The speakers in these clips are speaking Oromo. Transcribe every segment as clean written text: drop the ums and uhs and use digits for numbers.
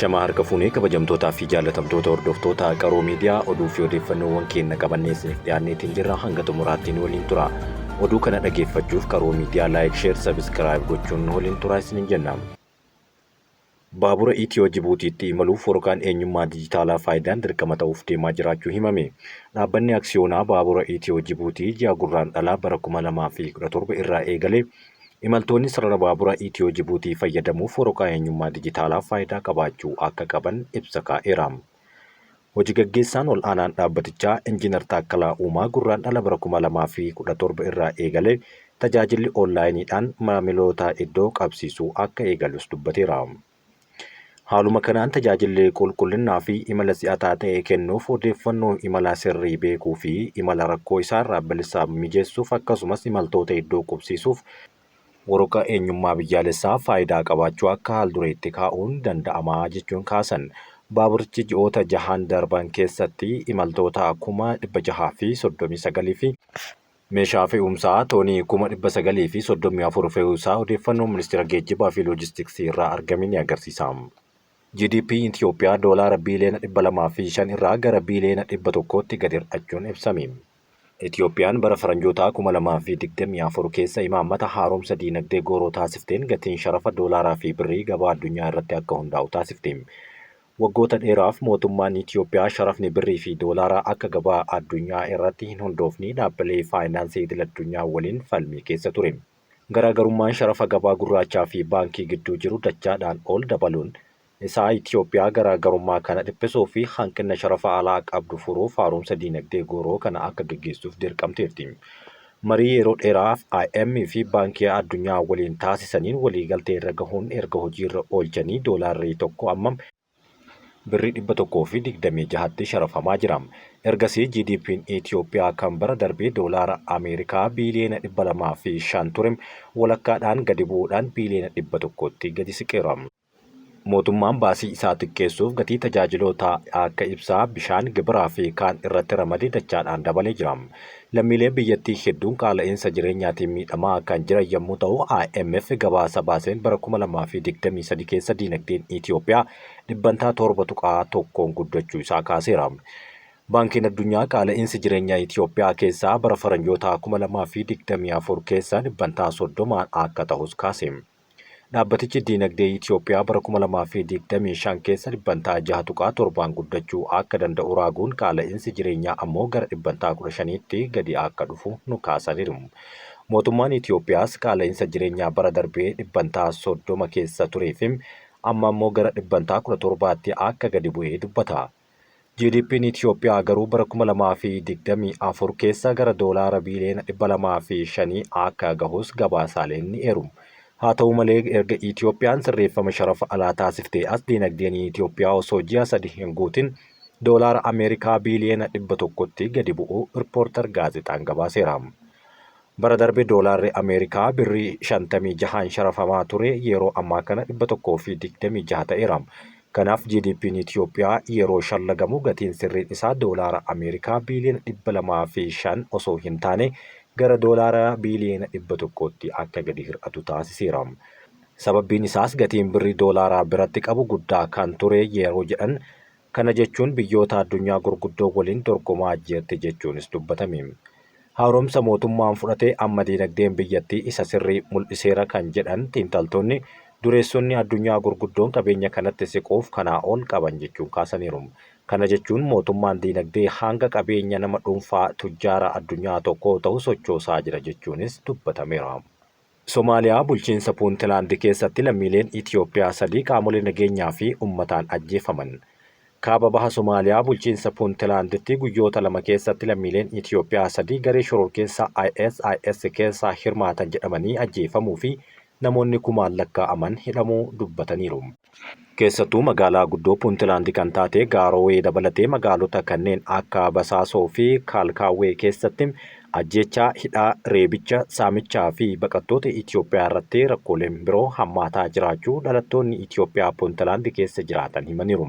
Ashama harka fuunee kabajamtootaa fi jaalatamtoota hordoftoota qaroo miidiyaa oduu fi odeeffannoowwan keenya qabanneesniif dhiyaanneetiin jirra hanga xumuraattiin waliin tura. Oduu kana dhageeffachuuf qaroo miidiyaa laayik, sheer, sabiskiraayib gochuun waliin turaa isiniin jenna. Baabura Itiyoo Jibuutiitti imaluuf waraqaan eenyummaa dijitaalaa faayidaan dirqama ta'uuf deemaa jiraachuu himame. Dhaabbanni aksiyoonaa baabura Itiyoo Jibuutii ji'a gurraandhalaa bara 2017 irraa eegalee imaltoonni sarara baabura Itiyoo Jibuutii fayyadamuuf waraqaa eenyummaa dijitaalaa faayidaa qabaachuu akka qaban ibsa kaa'eera. Hojii gaggeessaan ol aanaan dhaabbatichaa Injiinar Taakkalaa Uumaa gurraandhala bara 2017 irraa eegalee tajaajilli onlaayiniidhaan maamiloota iddoo qabsiisuu akka eegalus dubbateera. Haaluma kanaan tajaajilli qulqullinnaa fi imala si'ataa ta'e kennuuf odeeffannoo imala sirrii beekuu fi imala rakkoo isaarraa bilisaa mijeessuuf akkasumas imaltoota iddoo qubsiisuuf waraqaa eenyummaa biyyaalessaa faayidaa qabaachuu akka haaldureetti kaa'uun danda'amaa jechuun kaasan. Baaburichi ji'oota 6 darban keessatti imaltoota 639 fi meeshaa fe'umsaa toonii 934 fe'uusaa odeeffannoo ministeera geejjibaa fi loojistiksii irraa argame ni agarsiisa. GDP Itiyoophiyaa doolaara biiliyoona 205 irraa gara biiliyoona 100tti gadi hir'achuun ibsame. Itiyoophiyaan bara faranjoota 2024 keessa imaammata haaromsa diinagdee gooroo taasifteen gatiin sharafa doolaaraa fi birrii gabaa addunyaa irratti akka hundaa'u taasifte. Waggoota dheeraaf mootummaan Itiyoophiyaa sharafni birrii fi doolaaraa akka gabaa addunyaa irratti hin hundoofne dhaabbilee faayinaansii idil addunyaa waliin falmii keessa ture. Garaagarummaan sharafa gabaa gurraachaa fi baankii gidduu jiru dachaadhaan ol dabaluun isaa Itiyoophiyaa garaagarummaa kana dhiphisuu fi hanqina sharafa alaa qabdu furuuf haaromsa diinagdee gooroo kana akka gaggeessuuf dirqamteerti. Marii yeroo dheeraaf IMF fi baankii addunyaa waliin taasisaniin waliigaltee irra gahuun erga hojiirra oolchanii doolaarri tokko amma birrii 126tti sharafamaa jira. Ergasii GDP'n Itiyoophiyaa kan bara darbee doolaara Ameerikaa biiliyoona 205 ture walakkaadhaan gadi bu'uudhaan biiliyoona 100tti gadi siqeera. Mootummaan baasii isaa xiqqeessuuf gatii tajaajiloota akka ibsaa, bishaan, gibiraa fi kaan irratti ramadee dachaadhaan dabalee jira. Lammiilee biyyattii hedduun qaala'insa jireenyaatiin miidhamaa kan jiran yommuu ta'u, IMF gabaasa baaseen bara 2023 keessa diinagdeen Itiyoophiyaa dhibbantaa 7.1 guddachuu isaa kaaseera. Baankiin addunyaa qaala'insi jireenyaa Itiyoophiyaa keessaa bara faranjoota 2024 keessa dhibbantaa 30 akka ta'us kaase. Dhaabbatichi diinagdee Itiyoophiyaa bara 2025 keessa dhibbantaa 6.7 guddachuu akka danda'u raaguun qaala'insi jireenyaa ammoo gara dhibbantaa 15tti gadi akka dhufu nu kaasaniiru. Mootummaan Itiyoophiyaas qaala'insa jireenyaa bara darbee dhibbantaa 30 keessa turee fi amma ammoo gara dhibbantaa 17tti akka gadi bu'ee dubbata. GDP'n Itiyoophiyaa garuu bara 2024 keessa gara doolaara biiliyoona 205 akka gahus gabaasaaleen ni eeru. Haa ta'u malee erga Itiyoophiyaan sirreeffama sharafa alaa taasiftee as diinagdeen Itiyoophiyaa osoo ji'a 3 hin guutin doolaara Ameerikaa biiliyoona 100tti gadi bu'uu riippoortar gaazexaan gabaaseera. Bara darbe doolaarri Ameerikaa birrii 56 sharafamaa ture yeroo ammaa kana 126 ta'eera. Kanaaf GDP'n Itiyoophiyaa yeroo shallagamu gatiin sirriin isaa doolaara Ameerikaa biiliyoona 205 osoo hin taane gara doolaara biiliyoona 100tti akka gadi hir'atu taasiseera. Sababbiin isaas gatiin birrii doolaaraa biratti qabu guddaa kan ture yeroo jedhan kana jechuun biyyoota addunyaa gurguddoo waliin dorgomaa jirti jechuunis dubbatame. Haaromsa mootummaan fudhatee amma diinagdeen biyyattii isa sirrii mul'iseera kan jedhan xiinxaltoonni dureessonni addunyaa gurguddoon qabeenya kanatti siquuf kanaa ol qaban jechuun kaasaniiru. Kana jechuun mootummaan diinagdee hanga qabeenya nama dhuunfaa tujjaara addunyaa tokkoo ta'u sochoosaa jira jechuunis dubbatameera. Somaaliyaa bulchiinsa Puuntilaand keessatti lammiileen Itiyoophiyaa 3 qaamolee nageenyaa fi uummataan ajjeefaman. Kaaba baha Somaaliyaa bulchiinsa Puuntilaanditti guyyoota 2 keessatti lammiileen Itiyoophiyaa 3 garee shororkeessaa ISIS keessaa hirmaatan jedhamanii ajjeefamuu fi namoonni kumaan lakkaa'aman hidhamuu dubbataniiru. Keessattuu magaalaa guddoo Puuntilaand kan taate Gaarowee dabalatee magaalota kanneen akka Basaasoo fi Kaalkaawwee keessatti ajjechaa, hidhaa, reebicha, saamichaa fi baqattoota Itiyoophiyaa irratti rakkooleen biroo hammaataa jiraachuu dhalattoonni Itiyoophiyaa Puuntilaand keessa jiraatan himaniiru.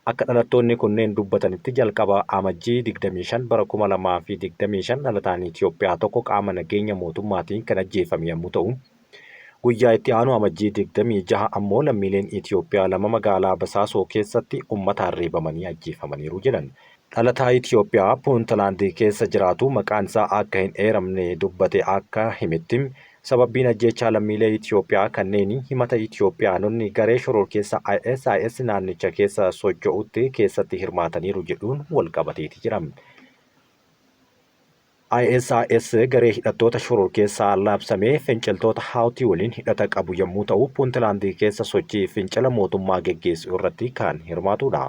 Akka dhalattoonni kunneen dubbatanitti jalqaba amajjii 25 bara 2025 dhalataan Itiyoophiyaa tokko qaama nageenya mootummaatiin kan ajjeefame yommuu ta'u, Guyyaa itti aanu amajjii 26 ammoo lammiileen Itoophiyaa 2 magaalaa Basaasoo keessatti uummataan reebamanii ajjeefamaniiru jedhan. Dhalataa Itoophiyaa Puuntlaandii keessa jiraatu maqaan isaa akka hin eeramne dubbate akka himetti sababbiin ajjechaa lammiilee Itoophiyaa kanneen himata Itoophiyaanonni garee shororkeessa ISIS naannicha keessa socho'utti keessatti hirmaataniiru jedhuun walqabateeti jira. ISIS garee hidhattoota shororkeessaa labsamee finciltoota Hawtii waliin hidhata qabu yommuu ta'u, Puuntlaandii keessa sochii fincila mootummaa geggeessu irratti kan hirmaatudha.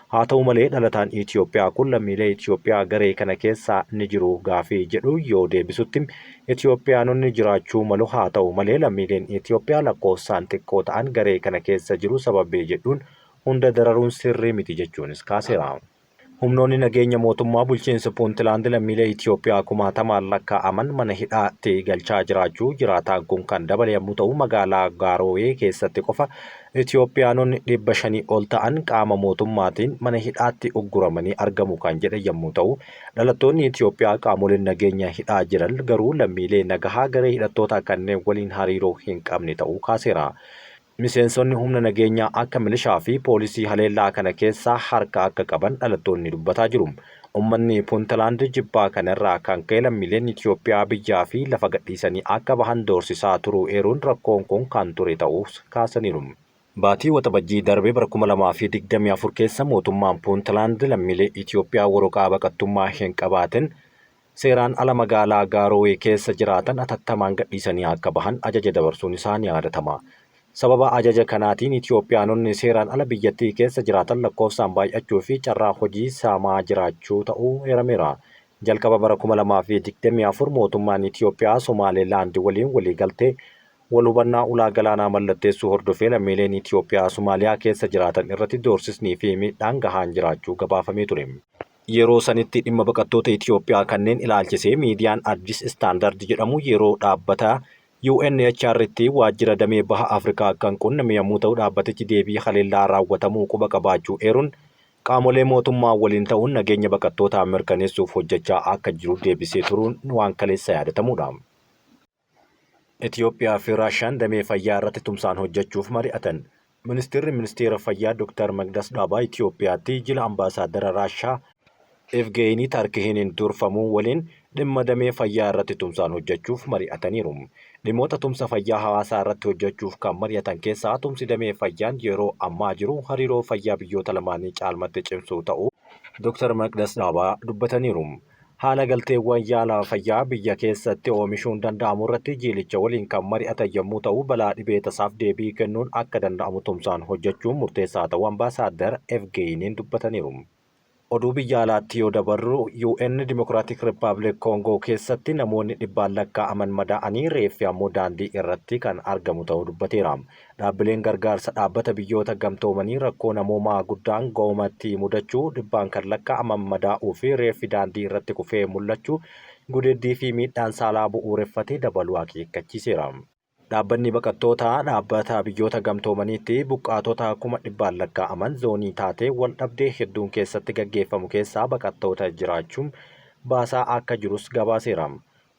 Haa ta'u malee dhalataan Itoophiyaa kun lammiilee Itoophiyaa garee kana keessa ni jiru gaafii jedhu yoo deebisutti Itoophiyaanonni jiraachuu malu, haa ta'u malee lammiileen Itoophiyaa lakkoofsaan xiqqoo ta'an garee kana keessa jiru sababii jedhuun hunda dararuun sirrii miti jechuunis kaaseera. Humnoonni nageenya mootummaa bulchiinsa Puuntlaand lammiilee Itoophiyaa kumaatamaan lakkaa'aman mana hidhaatti galchaa jiraachuu jiraataan kun kan dabale yommuu ta'u, magaalaa Gaarowee keessatti qofa Itoophiyaanonni 500 ol ta'an qaama mootummaatiin mana hidhaatti ugguramanii argamu kan jedhe yommuu ta'u, dhalattoonni Itoophiyaa qaamoleen nageenya hidhaa jiran garuu lammiilee nagahaa garee hidhattoota kanneen waliin hariiroo hin qabne ta'uu kaaseera. Miseensonni humna nageenyaa akka milishaa fi poolisii haleellaa kana keessaa harka akka qaban dhalattoonni dubbataa jiru. Uummanni Puuntlaand jibbaa kanarraa kan ka'e lammiileen Itoophiyaa biyyaa fi lafa gadhiisanii akka bahan doorsisaa turuu eeruun rakkoon kun kan ture ta'uus kaasaniiru. Baatii waxabajjii darbee bara 2024 keessa mootummaan Puuntlaand lammiilee Itoophiyaa waraqaa baqattummaa hin qabaatin seeraan ala magaalaa Gaarowee keessa jiraatan atattamaan gadhiisanii akka bahan ajaja dabarsuun isaa ni yaadatama. Sababa ajaja kanaatiin Itoophiyaanonni seeraan ala biyyattii keessa jiraatan lakkoofsaan baay'achuu fi carraa hojii saamaa jiraachuu ta'uu eerameera. Jalqaba bara 2024 mootummaan Itoophiyaa Somaalilaand waliin waliigaltee wal hubannaa ulaa galaanaa mallatteessuu hordofee lammiileen Itoophiyaa Somaaliyaa keessa jiraatan irratti doorsisnii fi miidhaan gahaan jiraachuu gabaafamee ture. Yeroo sanitti dhimma baqattoota Itoophiyaa kanneen ilaalchisee miidiyaan Addis Istaandard jedhamu yeroo dhaabbata UNHCR'tti waajjira damee baha Afrikaa kan qunname yommuu ta'u, dhaabbatichi deebii haleellaa raawwatamuu quba qabaachuu eeruun qaamolee mootummaa waliin ta'uun nageenya baqattootaa mirkaneessuuf hojjechaa akka jiru deebisee turuun waan kaleessa yaadatamudha. Itoophiyaa fi Raashiyaan damee fayyaa irratti tumsaan hojjechuuf mari'atan. Ministeera Fayyaa Dr. Magdas Dhaabaa Itoophiyaatti jila ambaasaaddara Raashiyaa Evgeenii Tarkihiiniin durfamuu waliin dhimma damee fayyaa irratti tumsaan hojjechuuf mari'ataniiru. Dhimmoota tumsa fayyaa hawaasaa irratti hojjechuuf kan mari'atan keessaa tumsi damee fayyaan yeroo ammaa jiru hariiroo fayyaa biyyoota lamaanii caalmatti cimsuu ta'uu Dr. Magdas Dhaabaa dubbataniiru. Haala galteewwan yaala fayyaa biyya keessatti oomishuun danda'amu irratti jilicha waliin kan mari'atan yommuu ta'u, balaa dhibee tasaaf deebii kennuun akka danda'amu tumsaan hojjechuun murteessaa ta'uu ambaasaaddar Evgeeniin dubbataniiru. Oduu biyya alaatti yoo dabarru UN Dimokiraatik Rippaabilik Koongoo keessatti namoonni dhibbaan lakkaa'aman madaa'anii reeffi ammoo daandii irratti kan argamu ta'uu dubbateera. Dhaabbileen gargaarsa dhaabbata biyyoota gamtoomanii rakkoo namoomaa guddaan goomatti mudachuu, dhibbaan kan lakkaa'aman madaa'uu fi reeffi daandii irratti kufee mul'achuu gudeeddii fi miidhaan saalaa bu'uureffatee dabaluu akeekkachiiseera. Dhaabbanni baqattootaa dhaabbata biyyoota gamtoomaniitti buqqaatota 100,000 lakkaa'aman zoonii taatee wal dhabdee hedduun keessatti gaggeeffamu keessaa baqattoota jiraachuun baasaa akka jirus gabaaseera.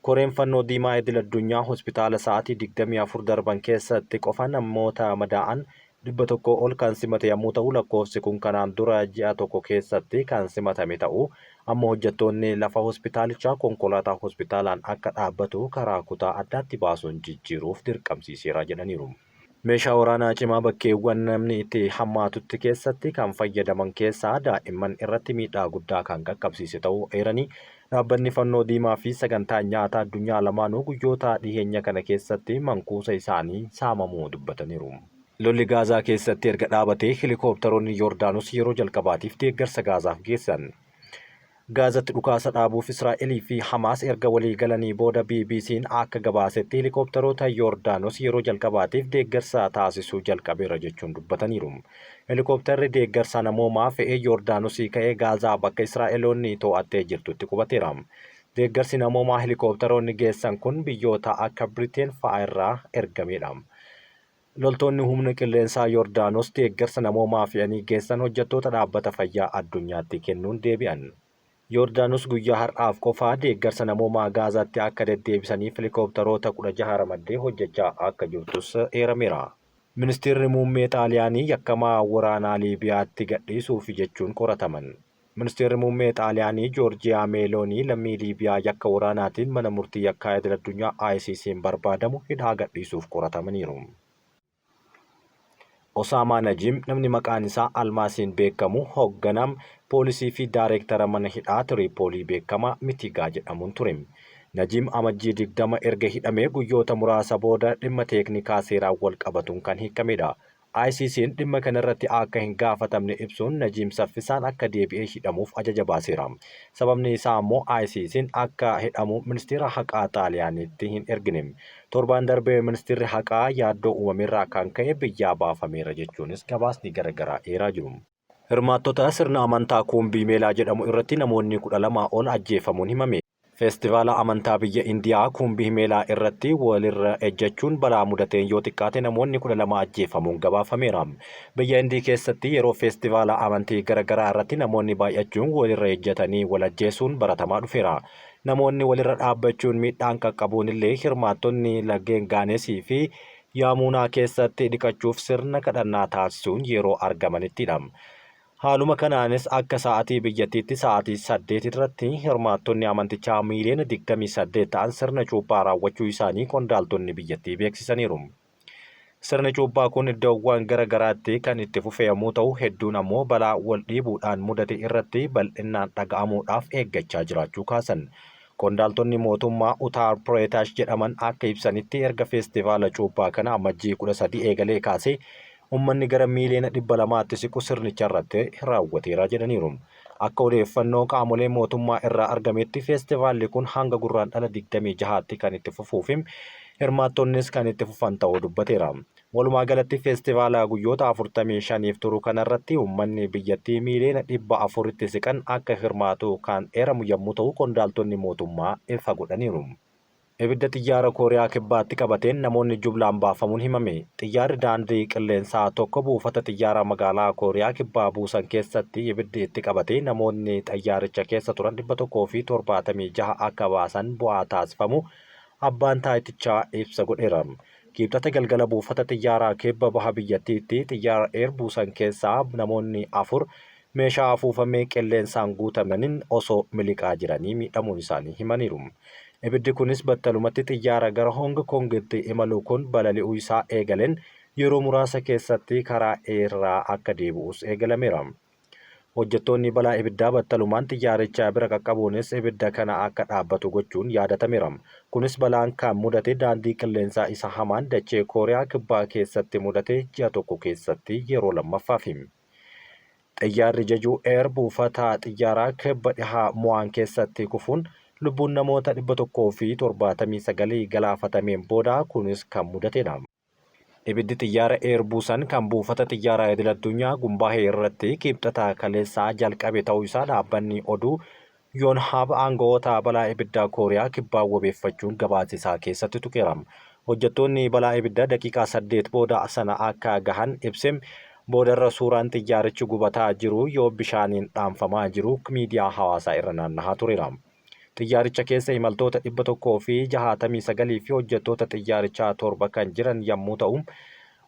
Koreen fannoo diimaa idil addunyaa hospitaala sa'aatii 24 darban keessatti qofa namoota madaa'an 100 ol kan simate yommuu ta'u, lakkoofsi kun kanaan dura ji'a tokko keessatti kan simatame ta'uu ammoo hojjettoonni lafa hospitaalichaa konkolaataa hospitaalaan akka dhaabbatu karaa kutaa addaatti baasuun jijjiiruuf dirqamsiiseera jedhaniiru. Meeshaa waraanaa cimaa bakkeewwan namni itti hammaatutti keessatti kan fayyadaman keessaa daa'imman irratti miidhaa guddaa kan qaqqabsiise ta'uu eeranii dhaabbanni fannoo diimaa fi sagantaan nyaata addunyaa lamaanuu guyyoota dhiheenya kana keessatti mankuusa isaanii saamamuu dubbataniiru. Lolli Gaazaa keessatti erga dhaabatee helikoophtaroonni Yoordaanos yeroo jalqabaatiif deeggarsa Gaazaaf geessan. Gaazatti dhukaasa dhaabuuf Israa'elii fi Hamaas erga walii galanii booda BBC'n akka gabaasetti helikoophtaroota Yoordaanos yeroo jalqabaatiif deeggarsa taasisuu jalqabeera jechuun dubbataniiru. Helikoophtarri deeggarsa namoomaa fe'ee Yoordaanosii ka'ee Gaazaa bakka Israa'eloonni to'attee jirtutti qubateera. Deeggarsi namoomaa helikoophtaroonni geessan kun biyyoota akka Biriteen fa'aa irraa ergameedha. Loltoonni humna qilleensaa Yoordaanos deeggarsa namoomaa fe'anii geessan hojjettoota dhaabbata fayyaa addunyaatti kennuun deebi'an. Yoordaanos guyyaa har'aaf qofaa deeggarsa namoomaa Gaazaatti akka deddeebisaniif helikoophtaroota 16 ramaddee hojjechaa akka jirtus eerameera. Ministeerri muummee Xaaliyaanii yakkamaa waraanaa Liibiyaatti gadhiisuuf jechuun qorataman. Ministeerri muummee Xaaliyaanii Joorjiyaa Meeloonii lammii Liibiyaa yakka waraanaatiin mana murtii yakkaa idil-addunyaa ICC'n barbaadamu hidhaa gadhiisuuf qoratamaniiru. Osaamaa Najiim namni maqaan isaa Almaasiin beekamu hoogganam poolisii fi daayireektara mana hidhaa Tiriipoolii beekamaa Mitigaa jedhamuun ture. Najiim amajjii 20 erga hidhamee guyyoota muraasa booda dhimma teeknikaa seeraan wal qabatuun kan hiikamedha. ICC'n dhimma kanarratti akka hin gaafatamne ibsuun Najiim saffisaan akka deebi'ee hidhamuuf ajaja baaseera. Sababni isaa immoo ICC'n akka hidhamu ministeera haqaa Xaaliyaaniitti hin ergine. Torbaan darbee ministeerri haqaa yaaddoo uumameerraa kan ka'e biyyaa baafameera jechuunis gabaasni garaagaraa eeraa jiru. Hirmaattota sirna amantaa Kuumbii Meelaa jedhamu irratti namoonni 12 ol ajjeefamuun himame. Feestivaala amantaa biyya Indiyaa Kuumbii Meelaa irratti walirra ejjechuun balaa mudateen yoo xiqqaate namoonni 12 ajjeefamuun gabaafameera. Biyya Indii keessatti yeroo feestivaala amantii garaagaraa irratti namoonni baay'achuun walirra ejjetanii wal ajjeesuun baratamaa dhufeera. Namoonni walirra dhaabbachuun miidhaan qaqqabuun illee hirmaattonni laggeen Gaanesii fi Yaamuunaa keessatti dhiqachuuf sirna kadhannaa taasisuun yeroo argamanittidha. Haaluma kanaanis akka sa'aatii biyyattiitti sa'aatii 8 irratti hirmaattonni amantichaa miiliyoona 28 ta'an sirna cuuphaa raawwachuu isaanii qondaaltonni biyyattii beeksisaniiru. Sirni cuuphaa kun iddoowwan garaagaraatti kan itti fufe yommuu ta'u, hedduun ammoo balaa wal dhiibuudhaan mudate irratti bal'inaan dhaga'amuudhaaf eeggachaa jiraachuu kaasan. Qondaaltonni mootummaa Utaar Pireetaash jedhaman akka ibsanitti erga feestivaala cuuphaa kana amajjii 13 eegalee kaasee ummanni gara miiliyoona 200tti siqu sirnicha irratti raawwateera jedhaniiru. Akka odeeffannoo qaamolee mootummaa irraa argametti feestivaalli kun hanga gurraandhala 26tti kan itti fufuu fi hirmaattonnis kan itti fufan ta'uu dubbateera. Walumaa galatti feestivaala guyyoota 45f turu kanarratti ummanni biyyattii miiliyoona 400tti siqan akka hirmaatu kan eeramu yommuu ta'u, qondaaltonni mootummaa ifa godhaniiru. Ibidda xiyyaara Kooriyaa kibbaatti qabateen namoonni jumlaan baafamuun himame. Xiyyaarri daandii qilleensaa tokko buufata xiyyaaraa magaalaa Kooriyaa kibbaa buusan keessatti ibiddi itti qabatee namoonni xiyyaaricha keessa turan 176 akka baasan bu'aa taasifamu abbaan taayitichaa ibsa godheera. Kibxata galgala buufata xiyyaaraa kibba baha biyyattiitti xiyyaara buusan keessaa namoonni 4 meeshaa afuufamee qilleensaan guutamaniin osoo miliqaa jiranii miidhamuun isaanii himaniiru. Ibiddi kunis battalumatti xiyyaara gara Hong Kongitti imalu kun balali'uu isaa eegaleen yeroo muraasa keessatti karaa irraa akka deebi'us eegalameera. Hojjettoonni balaa ibiddaa battalumaan xiyyaaricha bira qaqqabuunis ibidda kana akka dhaabbatu gochuun yaadatameera. Kunis balaan kan mudate daandii qilleensaa isa hamaan dachee Kooriyaa kibbaa keessatti mudate ji'a tokko keessatti yeroo lammaffaaf. Xiyyaarri Jeju Air buufata xiyyaaraa kibba dhihaa Mu'aan keessatti kufuun lubbuun namoota 179 galaafatameen booda kunis kan mudatedha. Ibiddi xiyyaara buusan kan buufata xiyyaaraa idil-addunyaa Gumbaahee irratti kibxata kaleessaa jalqabe ta'uu isaa dhaabbanni oduu Yoonhaab aangawoota balaa ibiddaa Kooriyaa kibbaa wabeeffachuun gabaasisaa keessatti tuqeera. Hojjettoonni balaa ibiddaa daqiiqaa 8 booda sana akka gahan ibse. Boodarra suuraan xiyyaarichi gubataa jiru yoo bishaaniin dhaamfamaa jiru miidiyaa hawaasaa irra naanna'aa tureera. Xiyyaaricha keessa imaltoota 169 fi hojjettoota xiyyaarichaa 7 kan jiran yommuu ta'u,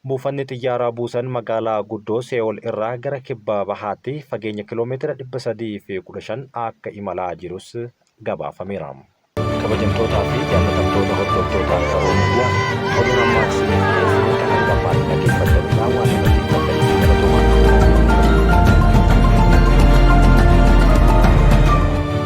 buufanni xiyyaaraa buusan magaalaa guddoo See'ool irraa gara kibba bahaatti fageenya kiiloomeetira 315 akka imalaa jirus gabaafameera. Kabajamtootaa fi jaallatamtoota